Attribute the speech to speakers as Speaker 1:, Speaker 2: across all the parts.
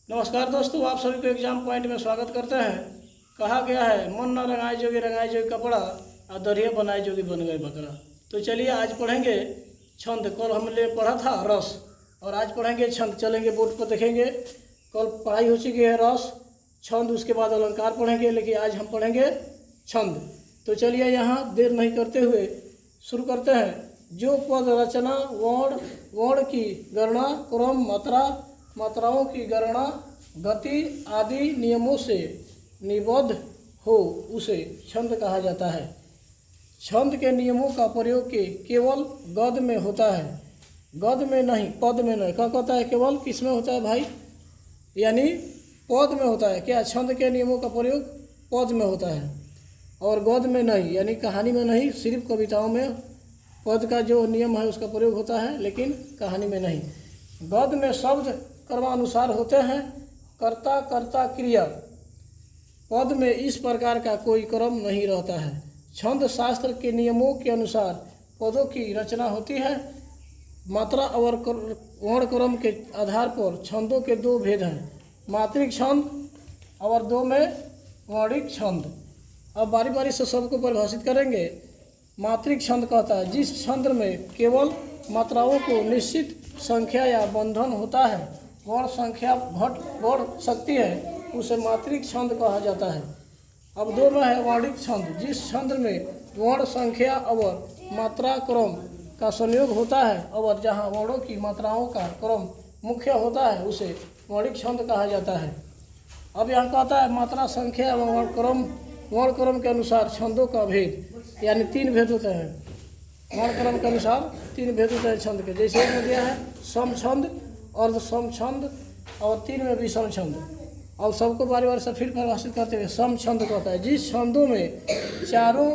Speaker 1: नमस्कार दोस्तों, आप सभी को एग्जाम पॉइंट में स्वागत करते हैं। कहा गया है मन न रंगाए जोगी कपड़ा और दरिया बनाए जोगी बन गए बकरा। तो चलिए आज पढ़ेंगे छंद। कल हमने पढ़ा था रस और आज पढ़ेंगे छंद। चलेंगे बोर्ड पर देखेंगे। कल पढ़ाई हो चुकी है रस छंद, उसके बाद अलंकार पढ़ेंगे, लेकिन आज हम पढ़ेंगे छंद। तो चलिए यहाँ देर नहीं करते हुए शुरू करते हैं। जो पद रचना वर्ण की गणना क्रम मात्राओं की गणना गति आदि नियमों से निबद्ध हो उसे छंद कहा जाता है। छंद के नियमों का प्रयोग केवल गद्य में होता है, गद्य में नहीं, पद में नहीं। क्या कहता है? केवल किस में होता है भाई? यानी पद में होता है। क्या? छंद के नियमों का प्रयोग पद में होता है और गद्य में नहीं, यानी कहानी में नहीं। सिर्फ कविताओं में पद का जो नियम है उसका प्रयोग होता है, लेकिन कहानी में नहीं। गद्य में शब्द क्रमानुसार होते हैं, कर्ता कर्ता क्रिया। पद में इस प्रकार का कोई क्रम नहीं रहता है। छंद शास्त्र के नियमों के अनुसार पदों की रचना होती है। मात्रा और वर्ण क्रम के आधार पर छंदों के दो भेद हैं, मात्रिक छंद और दो में वर्णिक छंद। अब बारी बारी से सबको परिभाषित करेंगे। मात्रिक छंद कहता है जिस छंद में केवल मात्राओं को निश्चित संख्या या बंधन होता है, वर्ण संख्या घट बढ़ सकती है, उसे मात्रिक छंद कहा जाता है। अब दो में है वर्णिक छंद। जिस छंद में वर्ण संख्या और मात्रा क्रम का संयोग होता है और जहाँ वर्णों की मात्राओं का क्रम मुख्य होता है, उसे वर्णिक छंद कहा जाता है। अब यहाँ कहता है मात्रा संख्या एवं वर्ण क्रम के अनुसार छंदों का भेद, यानी तीन भेद होते हैं। वर्ण क्रम के अनुसार तीन भेद होते हैं छंद के। जैसे एक में दिया है सम छंद, अर्ध सम छंद और तीन में विषम छंद। और सबको बारी बारी से फिर परिभाषित करते हुए सम छंद कहता है जिस छंदों में चारों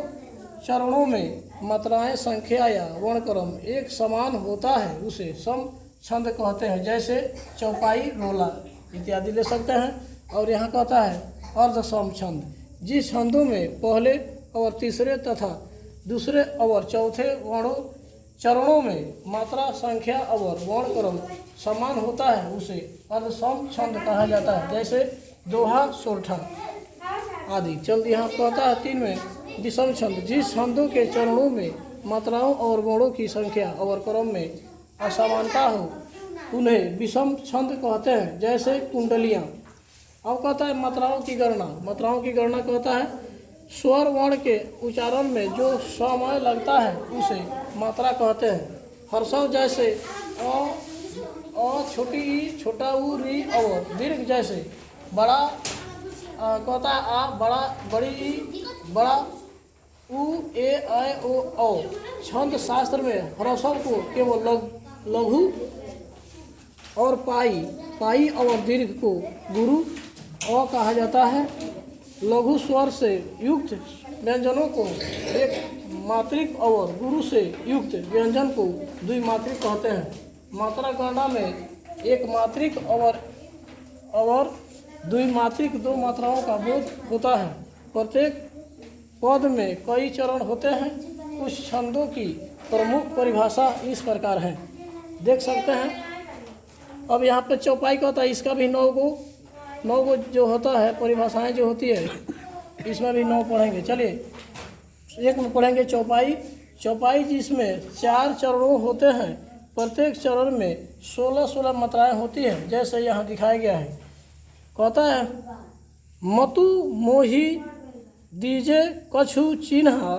Speaker 1: चरणों में मात्राएं संख्या या वर्णक्रम एक समान होता है, उसे सम छंद कहते हैं। जैसे चौपाई, रोला इत्यादि ले सकते हैं। और यहाँ कहता है अर्ध सम छंद जिस छंदों में पहले और तीसरे तथा दूसरे और चौथे चरणों में मात्रा संख्या और वर्णक्रम समान होता है, उसे अर्धसम छंद कहा जाता है। जैसे दोहा, सोरठा आदि। चल यहाँ कहता है तीन में विषम छंद जिस छंदों के चरणों में मात्राओं और वर्णों की संख्या और क्रम में असमानता हो, उन्हें विषम छंद कहते हैं। जैसे कुंडलियाँ। अब कहता है मात्राओं की गणना कहता है स्वर वर्ण के उच्चारण में जो समय लगता है उसे मात्रा कहते हैं। हर्षव जैसे अ छोटी ई, छोटा ऊ, री और दीर्घ जैसे बड़ा कहता है आ, बड़ा, बड़ी ई, बड़ा ऊ, ए, ऐ, ओ, औ। छंद शास्त्र में हर्षव को केवल लघु और पाई और दीर्घ को गुरु अ कहा जाता है। लघु स्वर से युक्त व्यंजनों को एक मात्रिक और गुरु से युक्त व्यंजन को द्विमात्रिक कहते हैं। मात्रा गणना में एक मात्रिक और द्विमात्रिक दो मात्राओं का बोध होता है। प्रत्येक पद में कई चरण होते हैं। कुछ छंदों की प्रमुख परिभाषा इस प्रकार है, देख सकते हैं। अब यहाँ पे चौपाई कहता है, इसका भी नौ गो जो होता है परिभाषाएं जो होती है, इसमें भी 9 पढ़ेंगे। चलिए एक में पढ़ेंगे चौपाई जिसमें 4 चरणों होते हैं। प्रत्येक चरण में 16 मात्राएं होती हैं, जैसे यहाँ दिखाया गया है। कहता है मतु मोहि दीजे कछु चिन्हा,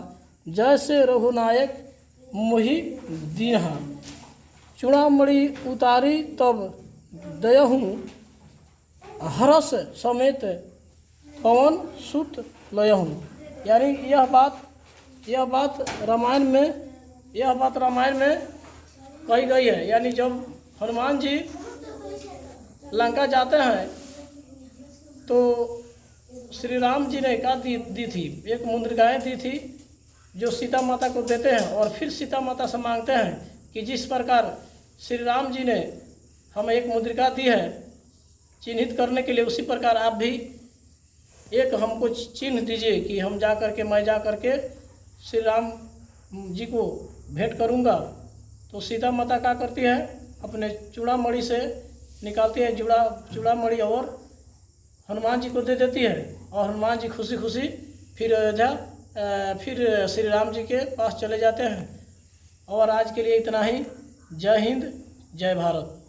Speaker 1: जैसे रघुनायक मोहि दीन्हा। चूड़ामणि उतारी तब दयहूँ, हरस समेत पवन सुत लयहूँ। यानी यह बात रामायण में कही गई है। यानी जब हनुमान जी लंका जाते हैं तो श्री राम जी ने क्या दी थी? एक मुद्रिकाएँ दी थी जो सीता माता को देते हैं और फिर सीता माता से मांगते हैं कि जिस प्रकार श्री राम जी ने हमें एक मुद्रिका दी है चिन्हित करने के लिए, उसी प्रकार आप भी एक हमको चिन्ह दीजिए कि मैं जा करके श्री राम जी को भेंट करूंगा। तो सीता माता क्या करती है? अपने चूड़ामणि से निकालती है, चूड़ामणि और हनुमान जी को दे देती है। और हनुमान जी खुशी खुशी फिर अयोध्या फिर श्री राम जी के पास चले जाते हैं। और आज के लिए इतना ही। जय हिंद, जय भारत।